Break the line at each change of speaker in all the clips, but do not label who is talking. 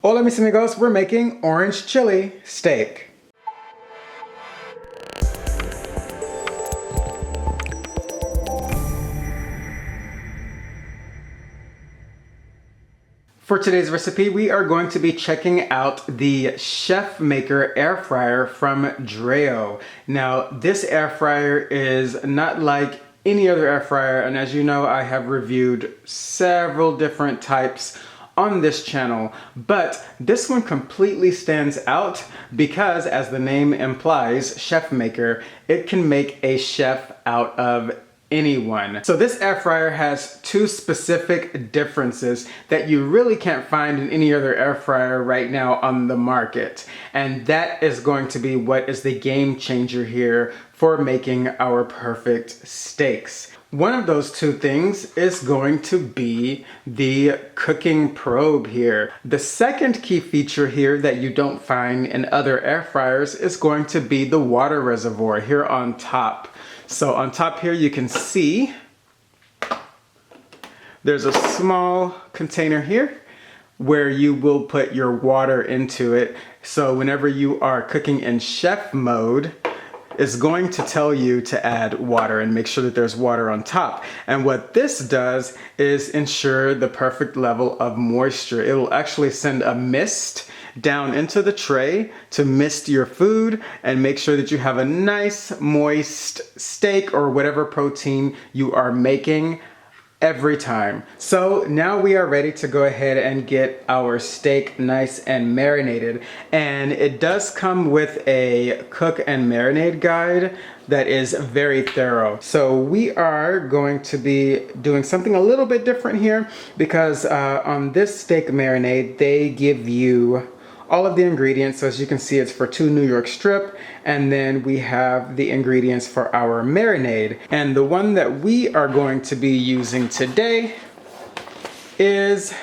Hola mis amigos, we're making orange chili steak. For today's recipe, we are going to be checking out the ChefMaker air fryer from DREO. Now, this air fryer is not like any other air fryer, and as you know, I have reviewed several different types on this channel, but this one completely stands out because, as the name implies, ChefMaker, it can make a chef out of anyone. So this air fryer has two specific differences that you really can't find in any other air fryer right now on the market. And that is going to be what is the game changer here for making our perfect steaks. One of those two things is going to be the cooking probe here. The second key feature here that you don't find in other air fryers is going to be the water reservoir here on top. So on top here you can see there's a small container here where you will put your water into it. So whenever you are cooking in chef mode, it's going to tell you to add water and make sure that there's water on top. And what this does is ensure the perfect level of moisture. It will actually send a mist down into the tray to mist your food and make sure that you have a nice moist steak or whatever protein you are making every time. So now we are ready to go ahead and get our steak nice and marinated. And it does come with a cook and marinade guide that is very thorough. So we are going to be doing something a little bit different here because on this steak marinade, they give you all of the ingredients. So as you can see, it's for 2 New York strip, and then we have the ingredients for our marinade. And the one that we are going to be using today is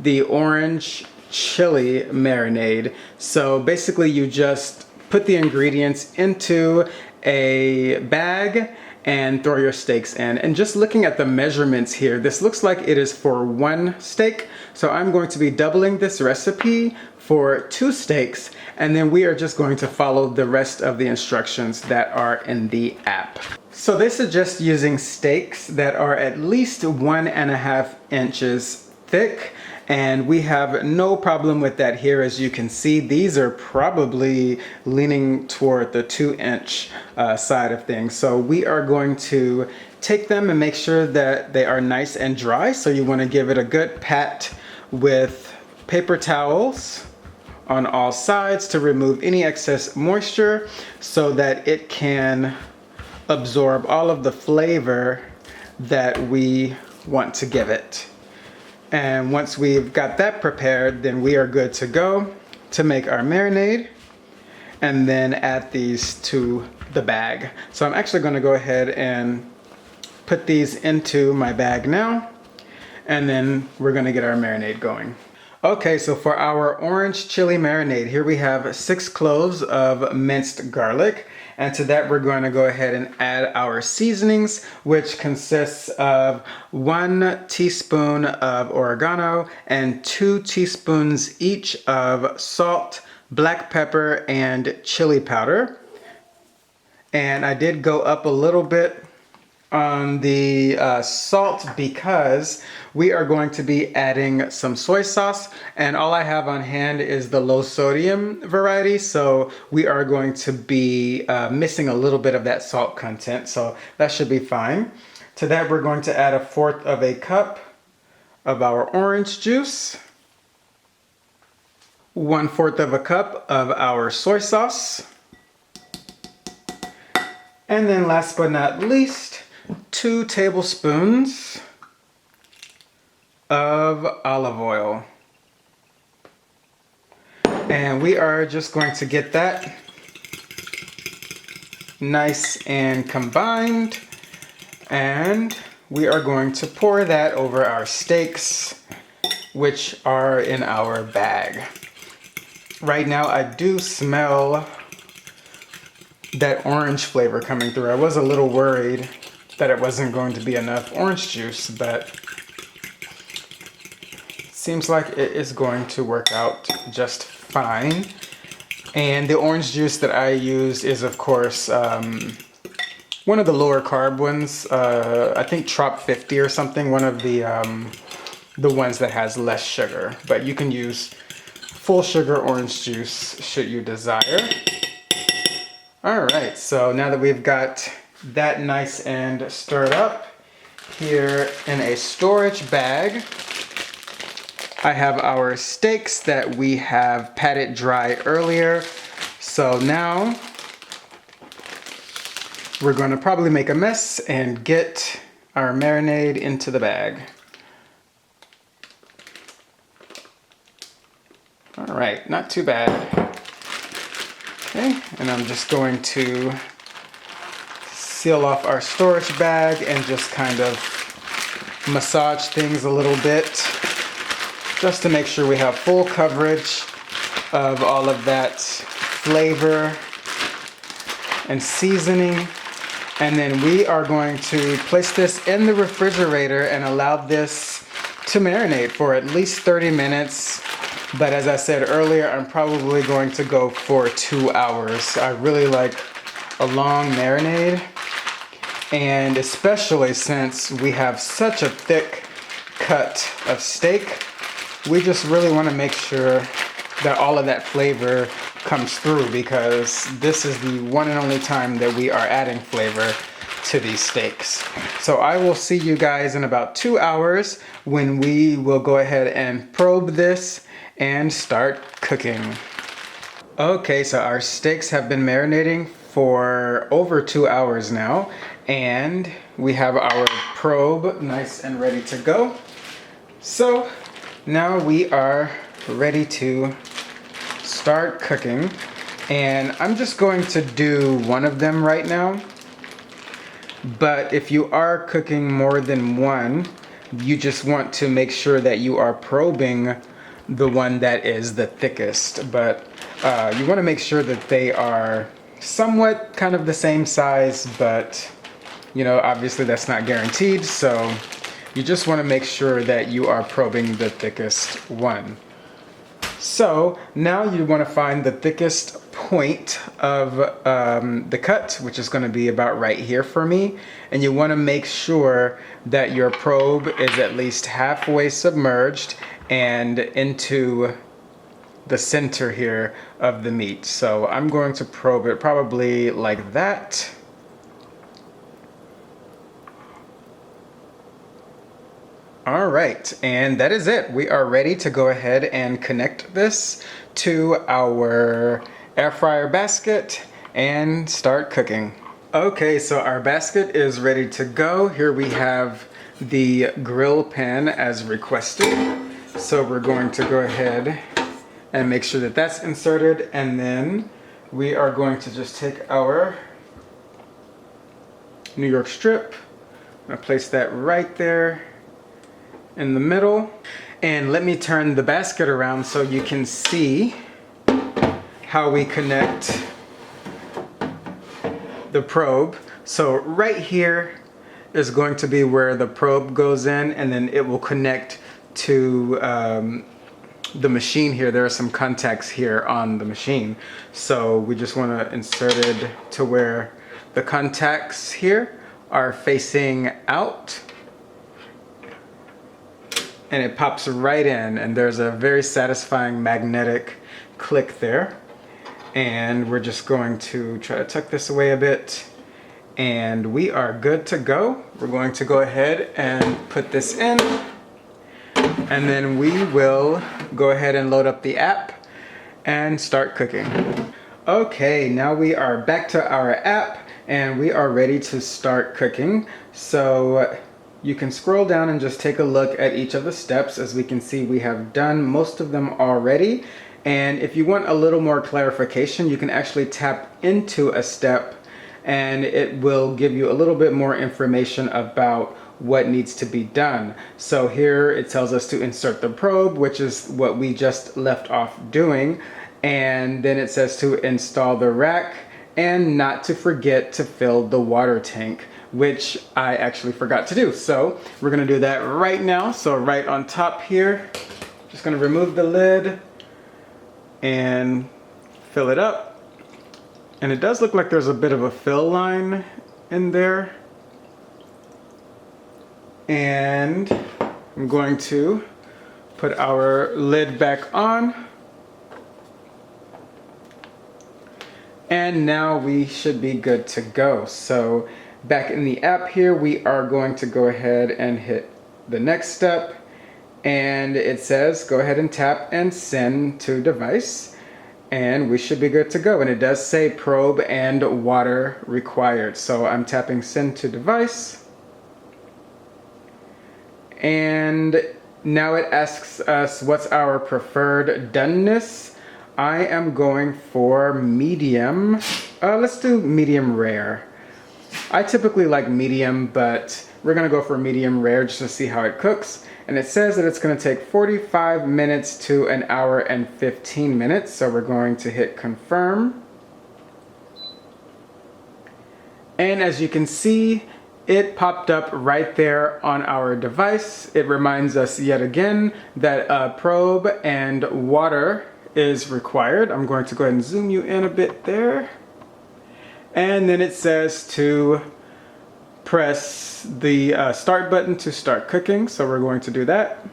the orange chili marinade. So basically you just put the ingredients into a bag and throw your steaks in. And just looking at the measurements here, this looks like it is for 1 steak. So I'm going to be doubling this recipe for 2 steaks, and then we are just going to follow the rest of the instructions that are in the app. So they suggest using steaks that are at least 1.5 inches thick, and we have no problem with that here. As you can see, these are probably leaning toward the 2-inch side of things. So we are going to take them and make sure that they are nice and dry. So you want to give it a good pat with paper towels on all sides to remove any excess moisture so that it can absorb all of the flavor that we want to give it. And once we've got that prepared, then we are good to go to make our marinade and then add these to the bag. So I'm actually going to go ahead and put these into my bag now, and then we're going to get our marinade going. Okay, so for our orange chili marinade, here we have 6 cloves of minced garlic. And to that, we're going to go ahead and add our seasonings, which consists of 1 teaspoon of oregano and 2 teaspoons each of salt, black pepper, and chili powder. And I did go up a little bit on the salt because we are going to be adding some soy sauce, and all I have on hand is the low sodium variety, so we are going to be missing a little bit of that salt content, so that should be fine. To that, we're going to add 1/4 cup of our orange juice, 1/4 cup of our soy sauce, and then last but not least, 2 tablespoons of olive oil. And we are just going to get that nice and combined, and we are going to pour that over our steaks, which are in our bag. Right now I do smell that orange flavor coming through. I was a little worried that it wasn't going to be enough orange juice, but seems like it is going to work out just fine. And the orange juice that I use is, of course, one of the lower carb ones. I think Trop 50 or something, one of the ones that has less sugar. But you can use full sugar orange juice should you desire. All right, so now that we've got that nice and stirred up, here in a storage bag, I have our steaks that we have patted dry earlier. So now we're going to probably make a mess and get our marinade into the bag. All right, not too bad. Okay, and I'm just going to seal off our storage bag and just kind of massage things a little bit just to make sure we have full coverage of all of that flavor and seasoning. And then we are going to place this in the refrigerator and allow this to marinate for at least 30 minutes. But as I said earlier, I'm probably going to go for 2 hours. I really like a long marinade. And especially since we have such a thick cut of steak, we just really want to make sure that all of that flavor comes through, because this is the one and only time that we are adding flavor to these steaks. So I will see you guys in about 2 hours when we will go ahead and probe this and start cooking. Okay, so our steaks have been marinating for over 2 hours now, and we have our probe nice and ready to go. So now we are ready to start cooking, and I'm just going to do one of them right now. But if you are cooking more than one, you just want to make sure that you are probing the one that is the thickest. But you want to make sure that they are somewhat kind of the same size, but you know, obviously that's not guaranteed. So you just want to make sure that you are probing the thickest one. So now you want to find the thickest point of the cut, which is going to be about right here for me. And you want to make sure that your probe is at least halfway submerged and into the center here of the meat. So I'm going to probe it probably like that. All right, and that is it. We are ready to go ahead and connect this to our air fryer basket and start cooking. Okay, so our basket is ready to go. Here we have the grill pan as requested. So we're going to go ahead and make sure that that's inserted, and then we are going to just take our New York strip. I'm gonna place that right there in the middle, and let me turn the basket around so you can see how we connect the probe. So right here is going to be where the probe goes in, and then it will connect to the machine here. There are some contacts here on the machine, so we just want to insert it to where the contacts here are facing out, and it pops right in, and there's a very satisfying magnetic click there. And we're just going to try to tuck this away a bit, and we are good to go. We're going to go ahead and put this in, and then we will go ahead and load up the app and start cooking. Okay, now we are back to our app and we are ready to start cooking. So you can scroll down and just take a look at each of the steps. As we can see, we have done most of them already. And if you want a little more clarification, you can actually tap into a step and it will give you a little bit more information about what needs to be done. So here it tells us to insert the probe, which is what we just left off doing. And then it says to install the rack and not to forget to fill the water tank, which I actually forgot to do. So we're gonna do that right now. So right on top here, Just gonna remove the lid and fill it up. And it does look like there's a bit of a fill line in there. And I'm going to put our lid back on. And now we should be good to go. So back in the app here, we are going to go ahead and hit the next step. And it says, go ahead and tap and send to device. And we should be good to go. And it does say probe and water required. So I'm tapping send to device. And now it asks us what's our preferred doneness. I am going for medium. Let's do medium rare. I typically like medium, but we're gonna go for medium rare just to see how it cooks. And it says that it's gonna take 45 minutes to an hour and 15 minutes. So we're going to hit confirm. And as you can see, it popped up right there on our device. It reminds us yet again that probe and water is required. I'm going to go ahead and zoom you in a bit there. And then it says to press the start button to start cooking. So we're going to do that.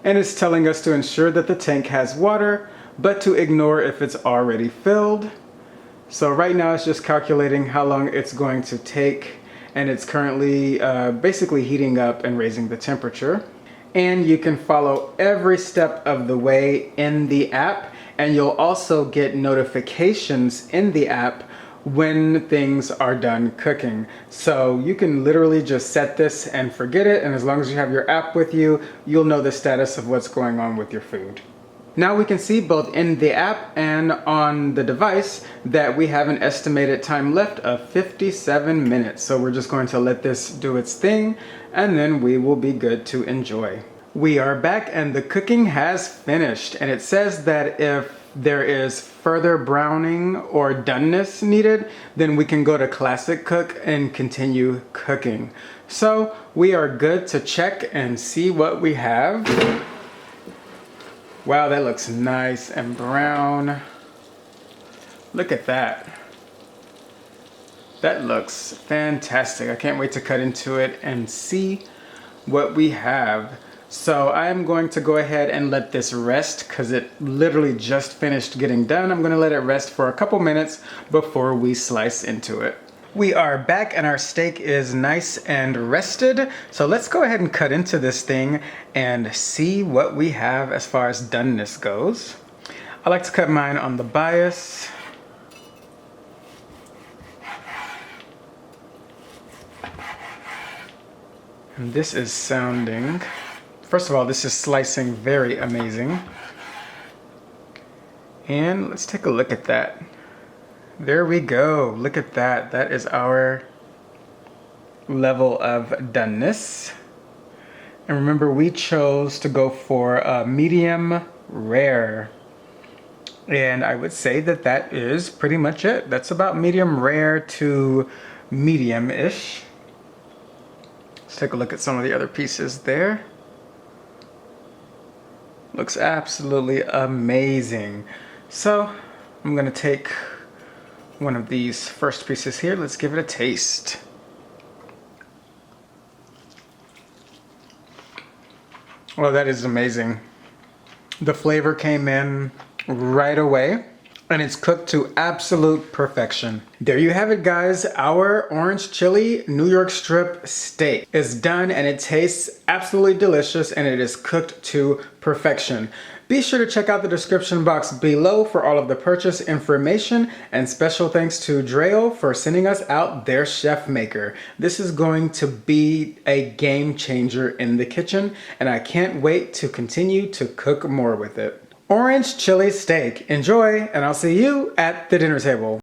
And it's telling us to ensure that the tank has water, but to ignore if it's already filled. So right now it's just calculating how long it's going to take, and it's currently basically heating up and raising the temperature. And you can follow every step of the way in the app, and you'll also get notifications in the app when things are done cooking. So you can literally just set this and forget it, and as long as you have your app with you, you'll know the status of what's going on with your food. Now we can see both in the app and on the device that we have an estimated time left of 57 minutes. So we're just going to let this do its thing, and then we will be good to enjoy. We are back and the cooking has finished, and it says that if there is further browning or doneness needed, then we can go to classic cook and continue cooking. So we are good to check and see what we have. Wow, that looks nice and brown. Look at that. That looks fantastic. I can't wait to cut into it and see what we have. So I'm going to go ahead and let this rest because it literally just finished getting done. I'm gonna let it rest for a couple minutes before we slice into it. We are back and our steak is nice and rested. So let's go ahead and cut into this thing and see what we have as far as doneness goes. I like to cut mine on the bias. And this is sounding, first of all, this is slicing very amazing. And let's take a look at that. There we go. Look at that. That is our level of doneness. And remember, we chose to go for medium rare. And I would say that that is pretty much it. That's about medium rare to medium-ish. Let's take a look at some of the other pieces there. Looks absolutely amazing. So I'm gonna take one of these first pieces here. Let's give it a taste. Oh, that is amazing. The flavor came in right away, and it's cooked to absolute perfection. There you have it, guys. Our orange chili New York strip steak is done, and it tastes absolutely delicious, and it is cooked to perfection. Be sure to check out the description box below for all of the purchase information, and special thanks to DREO for sending us out their ChefMaker. This is going to be a game changer in the kitchen, and I can't wait to continue to cook more with it. Orange chili steak. Enjoy, and I'll see you at the dinner table.